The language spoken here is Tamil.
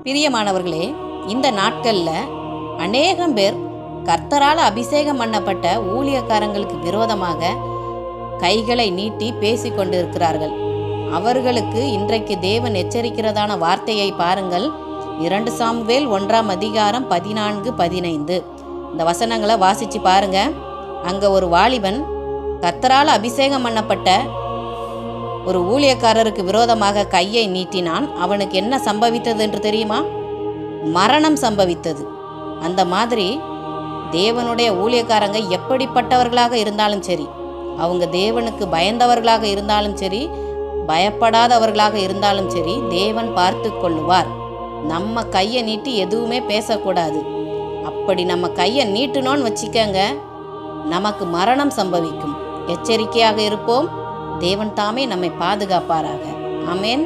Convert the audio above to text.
பிரியமானவர்களே, இந்த நாட்களில் அநேகம் பேர் கர்த்தரால் அபிஷேகம் பண்ணப்பட்ட ஊழியக்காரங்களுக்கு விரோதமாக கைகளை நீட்டி பேசி கொண்டிருக்கிறார்கள். அவர்களுக்கு இன்றைக்கு தேவன் எச்சரிக்கிறதான வார்த்தையை பாருங்கள். 2 சாமுவேல் 1ஆம் அதிகாரம் 14-15 இந்த வசனங்களை வாசித்து பாருங்க. அங்கே ஒரு வாலிபன் கர்த்தரால் அபிஷேகம் பண்ணப்பட்ட ஒரு ஊழியக்காரருக்கு விரோதமாக கையை நீட்டினான். அவனுக்கு என்ன சம்பவித்தது என்று தெரியுமா? மரணம் சம்பவித்தது. அந்த மாதிரி தேவனுடைய ஊழியக்காரங்க எப்படிப்பட்டவர்களாக இருந்தாலும் சரி, அவங்க தேவனுக்கு பயந்தவர்களாக இருந்தாலும் சரி, பயப்படாதவர்களாக இருந்தாலும் சரி, தேவன் பார்த்து கொள்ளுவார். நம்ம கையை நீட்டி எதுவுமே பேசக்கூடாது. அப்படி நம்ம கையை நீட்டினோன்னு வச்சுக்கங்க, நமக்கு மரணம் சம்பவிக்கும். எச்சரிக்கையாக இருப்போம். தேவன் தாமே நம்மை பாதுகாப்பாராக. ஆமென்.